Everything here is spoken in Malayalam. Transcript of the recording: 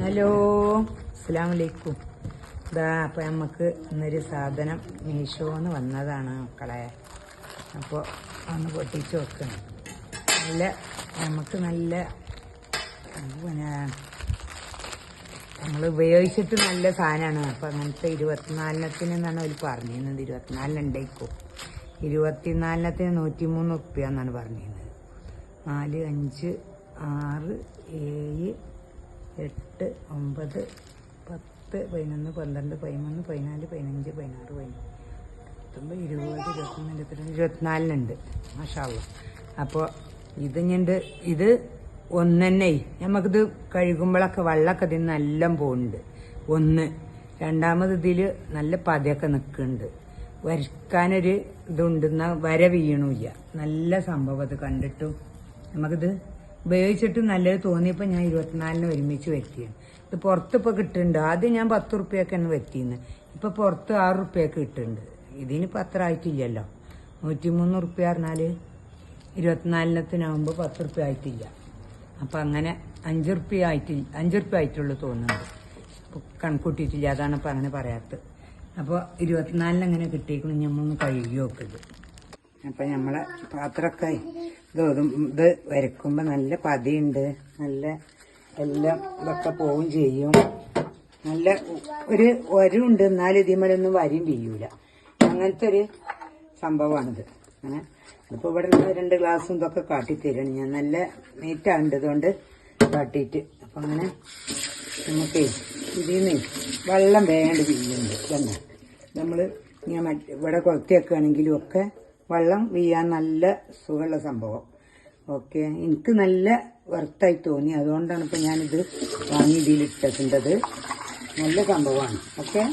ഹലോ, അസ്സലാമലൈക്കും. ഇതാ അപ്പോൾ നമുക്ക് ഇന്നൊരു സാധനം മീഷോന്ന് വന്നതാണ് മക്കളെ. അപ്പോൾ ഒന്ന് പൊട്ടിച്ച് വെക്കണം. നമുക്ക് നല്ല പിന്നെ നമ്മൾ ഉപയോഗിച്ചിട്ട് നല്ല സാധനമാണ്. അപ്പോൾ അങ്ങനത്തെ 24-നെന്നാണ് അവർ പറഞ്ഞിരുന്നത്. 24-നുണ്ടായിക്കോ. 24-ന് 103 ഉറുപ്പ്യ എന്നാണ് പറഞ്ഞിരുന്നത്. 4, 5, 6, 7, 8, 9, 10, 11, 12, 13, 14, 15, 16, 17, 19, 20, 21, 22, 24-നുണ്ട്. മാഷാ അല്ലാഹ്. അപ്പോൾ ഇത് ഒന്ന് തന്നെ. നമുക്കിത് കഴുകുമ്പോഴൊക്കെ വെള്ളമൊക്കെ ഇതിന് നല്ല പോകുന്നുണ്ട്. ഒന്ന് രണ്ടാമത് ഇതിൽ നല്ല പതയൊക്കെ നിൽക്കുന്നുണ്ട്. വരയ്ക്കാനൊരു ഇതുണ്ടെന്ന വര വീണുമില്ല. നല്ല സംഭവം അത് കണ്ടിട്ടും നമുക്കിത് ഉപയോഗിച്ചിട്ട് നല്ലത് തോന്നിയപ്പോൾ ഞാൻ 24-ന് ഒരുമിച്ച് വരുത്തിയാണ്. ഇത് പുറത്തിപ്പോൾ കിട്ടുന്നുണ്ട്. ആദ്യം ഞാൻ 10 ഉറുപ്പ്യൊക്കെയാണ് വരുത്തിയിരുന്നത്. ഇപ്പോൾ പുറത്ത് 6 ഉറുപ്പ്യൊക്കെ കിട്ടുന്നുണ്ട്. ഇതിനിപ്പോൾ അത്ര ആയിട്ടില്ലല്ലോ. 103 ഉറുപ്പ്യ പറഞ്ഞാൽ 24-നത്തിനാകുമ്പോൾ 10 ഉറുപ്പ്യ ആയിട്ടില്ല. അപ്പം അങ്ങനെ 5 ഉറുപ്പ്യ ആയിട്ടുള്ളൂ തോന്നുന്നുണ്ട്. അപ്പോൾ കണക്കൂട്ടിയിട്ടില്ല. അതാണ് ഇപ്പം അങ്ങനെ പറയാത്തത്. അപ്പോൾ 24-ന് അങ്ങനെ കിട്ടിയിരിക്കണം. നമ്മളൊന്ന് കഴുകി നോക്കിയത്. അപ്പം നമ്മളെ പാത്രമൊക്കെ ഇത് വരക്കുമ്പോൾ നല്ല പതിയുണ്ട്. നല്ല എല്ലാം ഇതൊക്കെ പോവും ചെയ്യും. നല്ല ഒരു വരവുണ്ട്. എന്നാലും ഇതിമേലൊന്നും വരിയും ചെയ്യൂല. അങ്ങനത്തെ ഒരു സംഭവമാണിത്. അങ്ങനെ ഇപ്പോൾ ഇവിടെ 2 ഗ്ലാസും ഇതൊക്കെ കാട്ടിത്തരാണ് ഞാൻ. നല്ല നീറ്റാണ്ട് ഇതുകൊണ്ട് കാട്ടിയിട്ട്. അപ്പം അങ്ങനെ നമുക്ക് ഇതിൽ നിന്ന് വെള്ളം വേണ്ട വീഴുന്നുണ്ട്. തന്നെ നമ്മൾ ഇങ്ങനെ ഇവിടെ കൊളുത്തി വെക്കുകയാണെങ്കിലും ഒക്കെ വെള്ളം വീഴാൻ നല്ല സുഖമുള്ള സംഭവം. ഓക്കെ, എനിക്ക് നല്ല വർത്തായി തോന്നി. അതുകൊണ്ടാണ് ഇപ്പം ഞാനിത് വാങ്ങി ഇതിലിട്ടിട്ടുണ്ടത്. നല്ല സംഭവമാണ്. ഓക്കെ.